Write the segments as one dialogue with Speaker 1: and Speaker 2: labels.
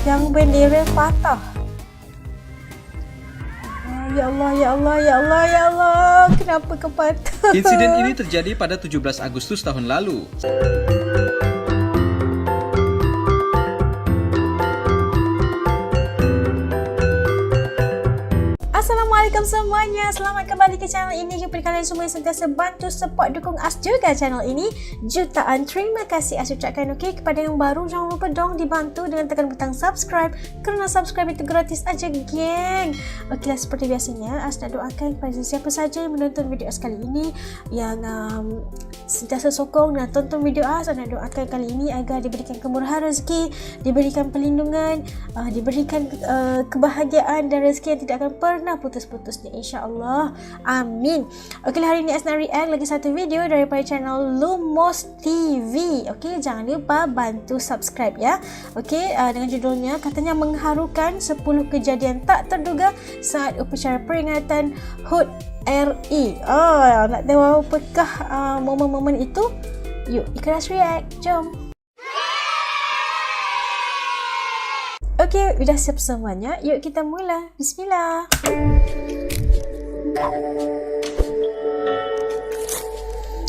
Speaker 1: Yang bendera patah. Ya Allah, ya Allah, ya Allah, ya Allah. Kenapa kau patah?
Speaker 2: Insiden ini terjadi pada 17 Agustus tahun lalu.
Speaker 1: Assalamualaikum semuanya, selamat kembali ke channel ini. Kepada kalian semua yang sentiasa bantu, support, dukung As juga channel ini, jutaan terima kasih As ucapkan. Okey, kepada yang baru jangan lupa dong dibantu dengan tekan butang subscribe, kerana subscribe itu gratis aja geng. Okeylah, seperti biasanya As nak doakan kepada siapa saja yang menonton video As kali ini, yang sentiasa sokong dan tonton video As nak doakan kali ini agar diberikan kemurahan rezeki, diberikan perlindungan, diberikan kebahagiaan dan rezeki yang tidak akan pernah putus-putusnya, insya-Allah. Amin. Okeylah, hari ini As nak react lagi satu video daripada channel Lumos TV. Okey, jangan lupa bantu subscribe ya. Okey, dengan judulnya katanya mengharukan 10 kejadian tak terduga saat upacara peringatan HUT RI. Nak tahu apakah momen-momen itu? Yuk, ikhlas react. Jom. Okey, sudah siap semuanya. Yuk kita mula. Bismillah.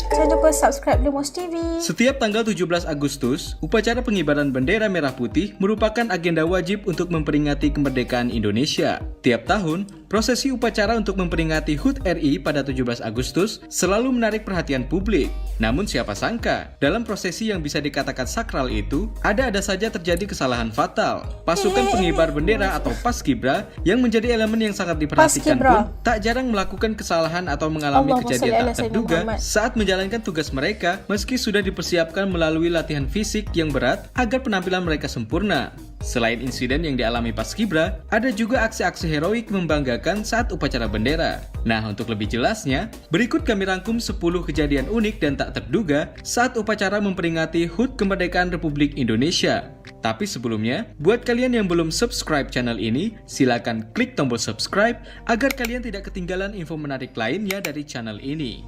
Speaker 1: Jangan lupa subscribe Lumos TV.
Speaker 2: Setiap tanggal 17 Agustus, upacara pengibaran bendera merah putih merupakan agenda wajib untuk memperingati kemerdekaan Indonesia. Tiap tahun, prosesi upacara untuk memperingati HUT RI pada 17 Agustus selalu menarik perhatian publik. Namun siapa sangka, dalam prosesi yang bisa dikatakan sakral itu, ada saja terjadi kesalahan fatal. Pasukan pengibar bendera atau Paskibra yang menjadi elemen yang sangat diperhatikan pun tak jarang melakukan kesalahan atau mengalami kejadian tak terduga saat menjalankan tugas mereka, meski sudah dipersiapkan melalui latihan fisik yang berat agar penampilan mereka sempurna. Selain insiden yang dialami Paskibra, ada juga aksi-aksi heroik membanggakan saat upacara bendera. Nah, untuk lebih jelasnya, berikut kami rangkum 10 kejadian unik dan tak terduga saat upacara memperingati HUT Kemerdekaan Republik Indonesia. Tapi sebelumnya, buat kalian yang belum subscribe channel ini, silakan klik tombol subscribe agar kalian tidak ketinggalan info menarik lainnya dari channel ini.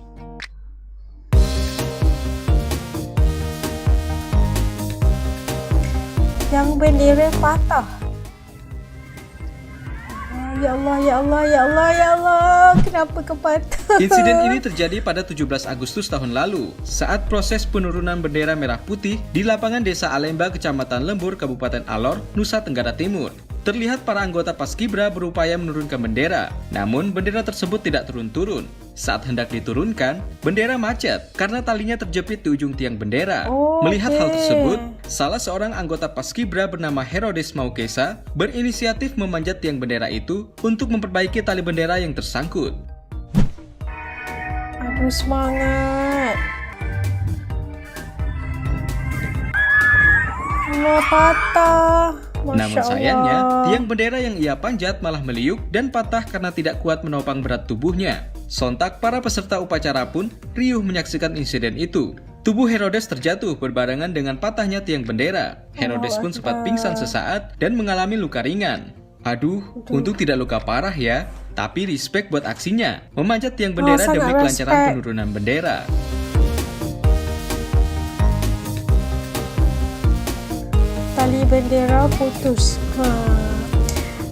Speaker 1: Yang bendera patah. Ya Allah, ya Allah, ya Allah, ya Allah. Kenapa kau patah?
Speaker 2: Insiden ini terjadi pada 17 Agustus tahun lalu saat proses penurunan bendera merah putih di lapangan Desa Alemba, Kecamatan Lembur, Kabupaten Alor, Nusa Tenggara Timur. Terlihat para anggota Paskibra berupaya menurunkan bendera, namun bendera tersebut tidak turun-turun. Saat hendak diturunkan, bendera macet karena talinya terjepit di ujung tiang bendera. Melihat hal tersebut, salah seorang anggota Paskibra bernama Herodes Maukesa berinisiatif memanjat tiang bendera itu untuk memperbaiki tali bendera yang tersangkut.
Speaker 1: Aduh, semangat. Allah, patah.
Speaker 2: Namun sayangnya, tiang bendera yang ia panjat malah meliuk dan patah karena tidak kuat menopang berat tubuhnya. Sontak para peserta upacara pun riuh menyaksikan insiden itu. Tubuh Herodes terjatuh berbarengan dengan patahnya tiang bendera. Herodes pun sempat pingsan sesaat dan mengalami luka ringan. Aduh, untung tidak luka parah ya. Tapi respect buat aksinya, memanjat tiang bendera demi kelancaran penurunan bendera.
Speaker 1: Tali bendera putus.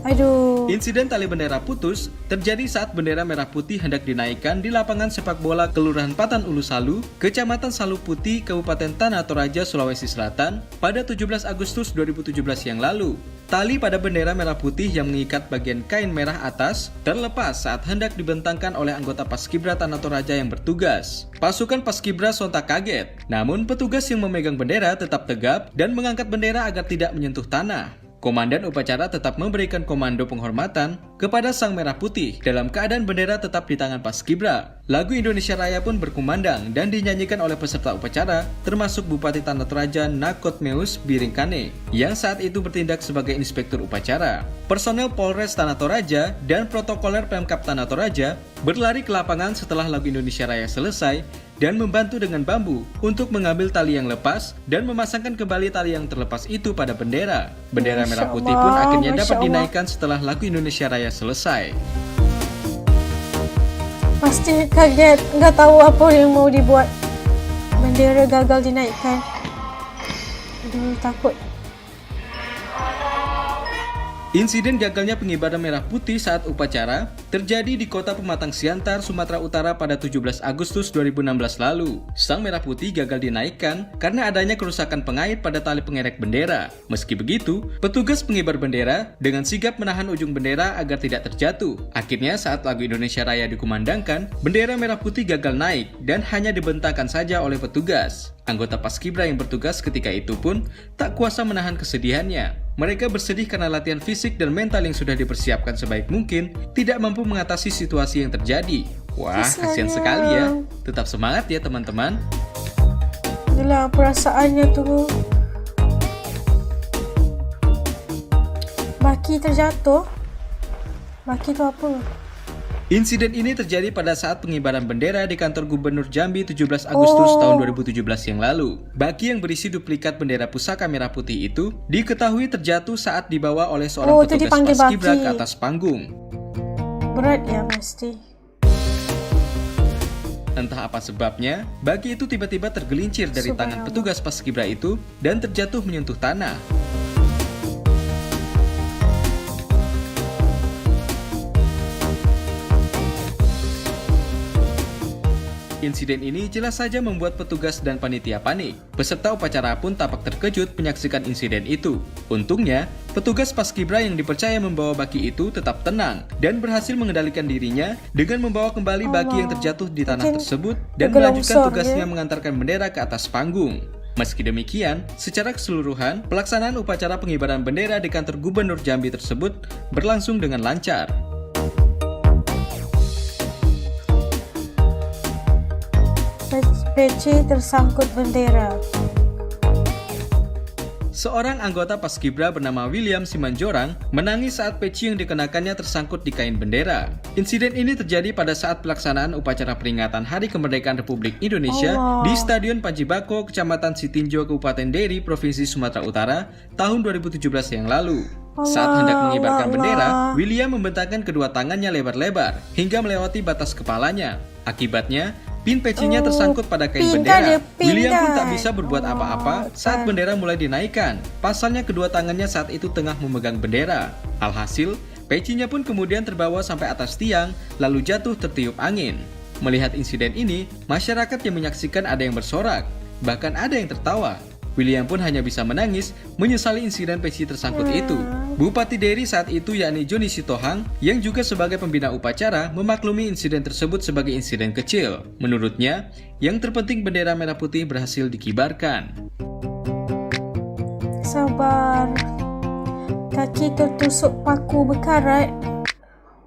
Speaker 1: Aduh.
Speaker 2: Insiden tali bendera putus terjadi saat bendera merah putih hendak dinaikkan di lapangan sepak bola Kelurahan Patan Ulu Salu, Kecamatan Salu Putih, Kabupaten Tanah Toraja, Sulawesi Selatan pada 17 Agustus 2017 yang lalu. Tali pada bendera merah putih yang mengikat bagian kain merah atas terlepas saat hendak dibentangkan oleh anggota Paskibra Tanah Toraja yang bertugas. Pasukan Paskibra sontak kaget, namun petugas yang memegang bendera tetap tegap dan mengangkat bendera agar tidak menyentuh tanah. Komandan upacara tetap memberikan komando penghormatan kepada Sang Merah Putih dalam keadaan bendera tetap di tangan Paskibra. Lagu Indonesia Raya pun berkumandang dan dinyanyikan oleh peserta upacara, termasuk Bupati Tanah Toraja Nakotmeus Biringkane, yang saat itu bertindak sebagai inspektur upacara. Personel Polres Tanah Toraja dan protokoler Pemkab Tanah Toraja berlari ke lapangan setelah lagu Indonesia Raya selesai dan membantu dengan bambu untuk mengambil tali yang lepas dan memasangkan kembali tali yang terlepas itu pada bendera. Bendera merah putih pun akhirnya dapat dinaikkan setelah lagu Indonesia Raya selesai.
Speaker 1: Pasti kaget, nggak tahu apa yang mau dibuat. Bendera gagal dinaikkan. Aduh, takut.
Speaker 2: Insiden gagalnya pengibaran merah putih saat upacara terjadi di kota Pematang Siantar, Sumatera Utara pada 17 Agustus 2016 lalu. Sang merah putih gagal dinaikkan karena adanya kerusakan pengait pada tali pengerek bendera. Meski begitu, petugas pengibar bendera dengan sigap menahan ujung bendera agar tidak terjatuh. Akhirnya saat lagu Indonesia Raya dikumandangkan, bendera merah putih gagal naik dan hanya dibentangkan saja oleh petugas. Anggota Paskibra yang bertugas ketika itu pun tak kuasa menahan kesedihannya. Mereka bersedih karena latihan fisik dan mental yang sudah dipersiapkan sebaik mungkin tidak mampu mengatasi situasi yang terjadi. Wah, kasihan sekali ya. Tetap semangat ya teman-teman.
Speaker 1: Itulah perasaannya tu. Baki terjatuh. Baki tu apa?
Speaker 2: Insiden ini terjadi pada saat pengibaran bendera di kantor Gubernur Jambi 17 Agustus tahun 2017 yang lalu. Baki yang berisi duplikat bendera pusaka merah putih itu diketahui terjatuh saat dibawa oleh seorang petugas Paskibra ke atas panggung.
Speaker 1: Berat ya mesti.
Speaker 2: Entah apa sebabnya, Baki itu tiba-tiba tergelincir dari tangan petugas Paskibra itu dan terjatuh menyentuh tanah. Insiden ini jelas saja membuat petugas dan panitia panik. Peserta upacara pun tampak terkejut menyaksikan insiden itu. Untungnya, petugas Paskibra yang dipercaya membawa Baki itu tetap tenang dan berhasil mengendalikan dirinya dengan membawa kembali Baki yang terjatuh di tanah tersebut dan melanjutkan tugasnya mengantarkan bendera ke atas panggung. Meski demikian, secara keseluruhan, pelaksanaan upacara pengibaran bendera di kantor Gubernur Jambi tersebut berlangsung dengan lancar.
Speaker 1: Peci tersangkut bendera.
Speaker 2: Seorang anggota Paskibra bernama William Simanjorang menangis saat peci yang dikenakannya tersangkut di kain bendera. Insiden ini terjadi pada saat pelaksanaan upacara peringatan Hari Kemerdekaan Republik Indonesia di Stadion Panji Bako, Kecamatan Sitinjo, Kabupaten Deri, Provinsi Sumatera Utara, tahun 2017 yang lalu. Saat hendak mengibarkan bendera, William membentangkan kedua tangannya lebar-lebar hingga melewati batas kepalanya. Akibatnya, pin pecinya tersangkut pada kain bendera. William pun tak bisa berbuat apa-apa saat bendera mulai dinaikkan. Pasalnya kedua tangannya saat itu tengah memegang bendera. Alhasil, pecinya pun kemudian terbawa sampai atas tiang, lalu jatuh tertiup angin. Melihat insiden ini, masyarakat yang menyaksikan ada yang bersorak, bahkan ada yang tertawa. William pun hanya bisa menangis, menyesali insiden peci tersangkut itu. Bupati Deri saat itu yakni Joni Sitohang, yang juga sebagai pembina upacara, memaklumi insiden tersebut sebagai insiden kecil. Menurutnya, yang terpenting bendera merah putih berhasil dikibarkan.
Speaker 1: Sabar. Kaki tertusuk paku berkarat.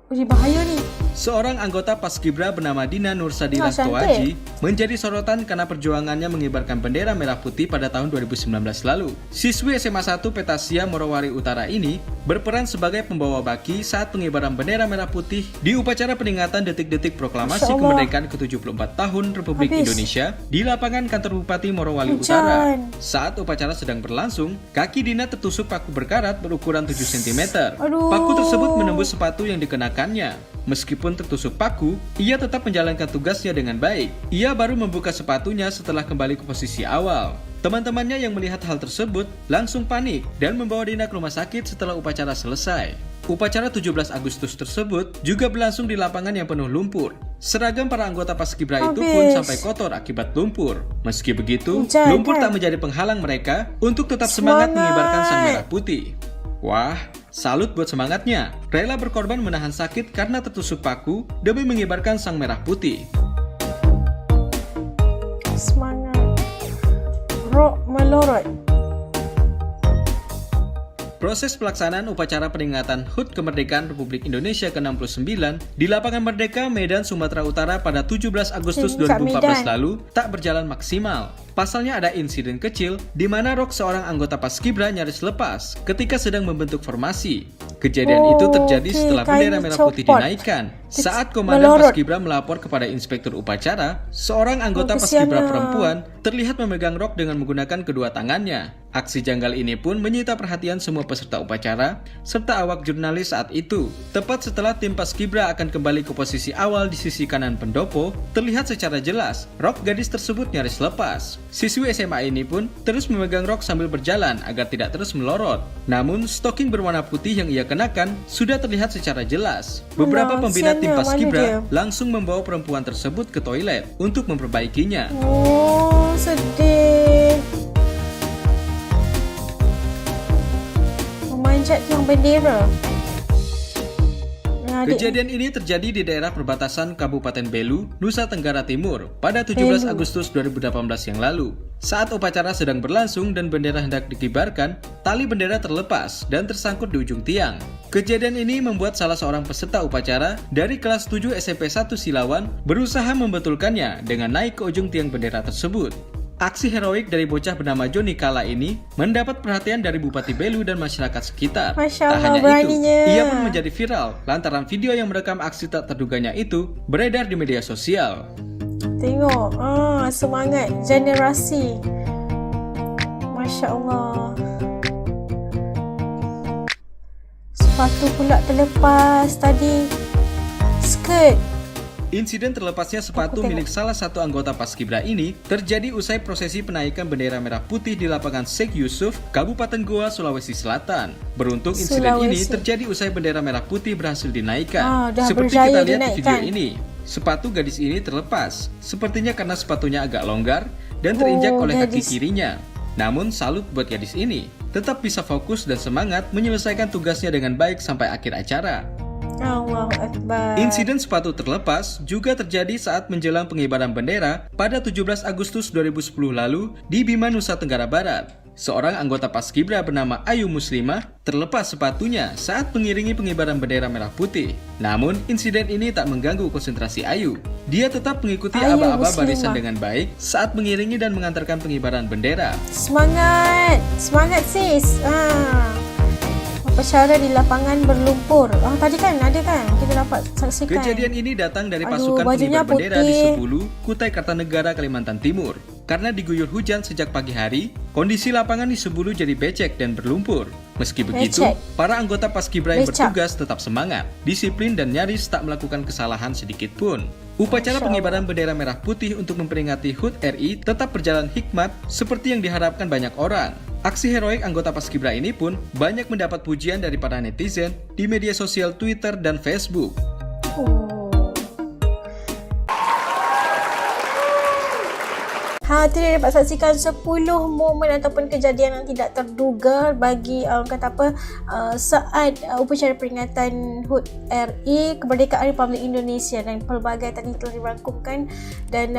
Speaker 1: Uji bahaya ni.
Speaker 2: Seorang anggota Paskibra bernama Dina Nursadila Toaji menjadi sorotan karena perjuangannya mengibarkan bendera merah putih pada tahun 2019 lalu. Siswi SMA 1 Petasia Morowali Utara ini berperan sebagai pembawa baki saat pengibaran bendera merah putih di upacara peringatan detik-detik proklamasi kemerdekaan ke-74 tahun Republik Indonesia di lapangan kantor Bupati Morowali Utara. Saat upacara sedang berlangsung, kaki Dina tertusuk paku berkarat berukuran 7 cm. Paku tersebut menembus sepatu yang dikenakannya. Meskipun tertusuk paku, ia tetap menjalankan tugasnya dengan baik. Ia baru membuka sepatunya setelah kembali ke posisi awal. Teman-temannya yang melihat hal tersebut langsung panik dan membawa Dina ke rumah sakit setelah upacara selesai. Upacara 17 Agustus tersebut juga berlangsung di lapangan yang penuh lumpur. Seragam para anggota Paskibra itu pun sampai kotor akibat lumpur. Meski begitu, lumpur tak menjadi penghalang mereka untuk tetap semangat mengibarkan sang merah putih. Wah, salut buat semangatnya. Rela berkorban menahan sakit karena tertusuk paku demi mengibarkan sang merah putih.
Speaker 1: Semangat. Rock melorot.
Speaker 2: Proses pelaksanaan upacara peringatan HUT Kemerdekaan Republik Indonesia ke-69 di Lapangan Merdeka, Medan, Sumatera Utara pada 17 Agustus 2014 lalu tak berjalan maksimal. Pasalnya ada insiden kecil di mana rok seorang anggota Paskibra nyaris lepas ketika sedang membentuk formasi. Kejadian itu terjadi setelah bendera merah putih dinaikkan. Saat Komandan Paskibra melapor kepada Inspektur Upacara, seorang anggota Paskibra perempuan terlihat memegang rok dengan menggunakan kedua tangannya. Aksi janggal ini pun menyita perhatian semua peserta upacara serta awak jurnalis saat itu. Tepat setelah tim Paskibra akan kembali ke posisi awal di sisi kanan pendopo, terlihat secara jelas rok gadis tersebut nyaris lepas. Siswi SMA ini pun terus memegang rok sambil berjalan agar tidak terus melorot. Namun, stocking berwarna putih yang ia kenakan sudah terlihat secara jelas. Beberapa pembina tim Paskibra langsung membawa perempuan tersebut ke toilet untuk memperbaikinya.
Speaker 1: Oh, sedih. Memanjat tiang bendera.
Speaker 2: Kejadian ini terjadi di daerah perbatasan Kabupaten Belu, Nusa Tenggara Timur pada 17 Agustus 2018 yang lalu. Saat upacara sedang berlangsung dan bendera hendak dikibarkan, tali bendera terlepas dan tersangkut di ujung tiang. Kejadian ini membuat salah seorang peserta upacara dari kelas 7 SMP 1 Silawan berusaha membetulkannya dengan naik ke ujung tiang bendera tersebut. Aksi heroik dari bocah bernama Joni Kala ini mendapat perhatian dari Bupati Belu dan masyarakat sekitar. Tak hanya
Speaker 1: beraninya.
Speaker 2: itu, ia pun menjadi viral lantaran video yang merekam aksi tak terduganya itu beredar di media sosial.
Speaker 1: Tengok, semangat generasi. Masya Allah. Sepatu pula terlepas tadi. Skirt.
Speaker 2: Insiden terlepasnya sepatu milik salah satu anggota Paskibra ini terjadi usai prosesi penaikan bendera merah putih di lapangan Sheikh Yusuf, Kabupaten Goa, Sulawesi Selatan. Beruntung insiden ini terjadi usai bendera merah putih berhasil dinaikkan. Seperti kita lihat di video ini, sepatu gadis ini terlepas, sepertinya karena sepatunya agak longgar dan terinjak oleh kaki kirinya. Namun salut buat gadis ini, tetap bisa fokus dan semangat menyelesaikan tugasnya dengan baik sampai akhir acara.
Speaker 1: Allahu Akbar.
Speaker 2: Insiden sepatu terlepas juga terjadi saat menjelang pengibaran bendera pada 17 Agustus 2010 lalu di Bima, Nusa Tenggara Barat. Seorang anggota Paskibra bernama Ayu Muslimah terlepas sepatunya saat mengiringi pengibaran bendera merah putih. Namun, insiden ini tak mengganggu konsentrasi Ayu. Dia tetap mengikuti aba-aba barisan dengan baik saat mengiringi dan mengantarkan pengibaran bendera.
Speaker 1: Semangat! Semangat sis! Upacara di lapangan berlumpur. Tadi kan ada kan kita dapat saksikan.
Speaker 2: Kejadian ini datang dari pasukan pengibar bendera di Sebulu, Kutai Kartanegara, Kalimantan Timur. Karena diguyur hujan sejak pagi hari, kondisi lapangan di Sebulu jadi becek dan berlumpur. Meski begitu, para anggota Paskibra yang bertugas tetap semangat, disiplin dan nyaris tak melakukan kesalahan sedikit pun. Upacara pengibaran bendera merah putih untuk memperingati HUT RI tetap berjalan hikmat seperti yang diharapkan banyak orang. Aksi heroik anggota Paskibra ini pun banyak mendapat pujian dari para netizen di media sosial Twitter dan Facebook.
Speaker 1: Tidak dapat saksikan 10 momen ataupun kejadian yang tidak terduga bagi saat upacara peringatan HUT RI Kemerdekaan Republik Indonesia, dan pelbagai tadi telah dirangkumkan, dan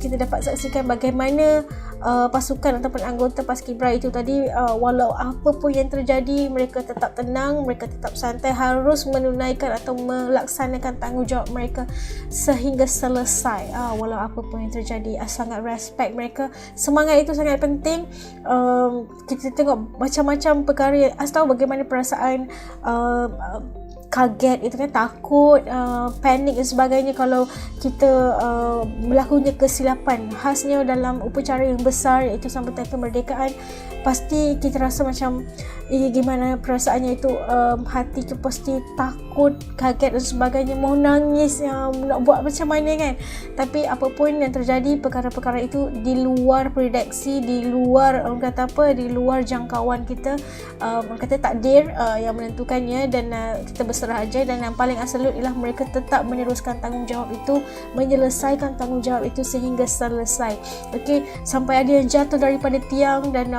Speaker 1: kita dapat saksikan bagaimana pasukan ataupun anggota Paskibra itu tadi walau apa pun yang terjadi mereka tetap tenang, mereka tetap santai, harus menunaikan atau melaksanakan tanggungjawab mereka sehingga selesai walau apa pun yang terjadi. Sangat respect mereka. Semangat itu sangat penting. Kita tengok macam-macam perkara, tahu bagaimana perasaan kaget itu kan, takut, panik dan sebagainya kalau kita berlakunya kesilapan. Khasnya dalam upacara yang besar iaitu sambutan kemerdekaan, pasti kita rasa macam gimana perasaannya itu, hati tu pasti takut, kaget dan sebagainya, mau nangis, nak buat macam mana kan. Tapi apapun yang terjadi, perkara-perkara itu di luar prediksi, di luar di luar jangkauan kita, kata takdir yang menentukannya, dan kita berserah aja. Dan yang paling absolut ialah mereka tetap meneruskan tanggungjawab itu, menyelesaikan tanggungjawab itu sehingga selesai. Okey, sampai ada yang jatuh daripada tiang dan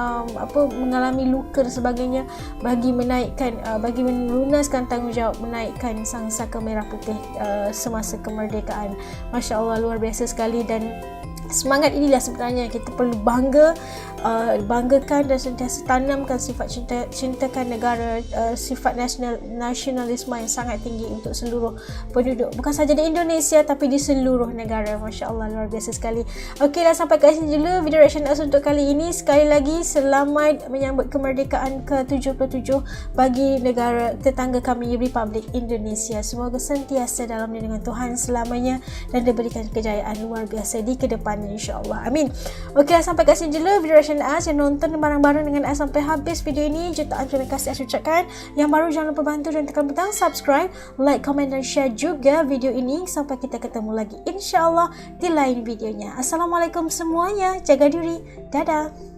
Speaker 1: mengalami luka dan sebagainya, bagi menaikkan bagi melunaskan tanggungjawab menaikkan sangsaka merah putih semasa kemerdekaan. Masya Allah, luar biasa sekali. Dan Semangat inilah sebenarnya kita perlu banggakan dan sentiasa tanamkan sifat cintakan negara, sifat nasionalisme yang sangat tinggi untuk seluruh penduduk, bukan sahaja di Indonesia tapi di seluruh negara. Masya Allah, luar biasa sekali. Okeylah, sampai kat sini dulu video reaction As untuk kali ini. Sekali lagi selamat menyambut kemerdekaan ke-77 bagi negara tetangga kami, Republik Indonesia. Semoga sentiasa dalam lindungan Tuhan selamanya dan diberikan kejayaan luar biasa di kedepannya, insyaAllah. Amin. Okey, sampai kat sini dulu video reaction As. Yang nonton bareng-bareng dengan As sampai habis video ini, jutaan terima kasih As ucapkan. Yang baru jangan lupa bantu dan tekan butang subscribe, like, komen dan share juga video ini. Sampai kita ketemu lagi insyaAllah di lain videonya. Assalamualaikum semuanya, jaga diri, dadah.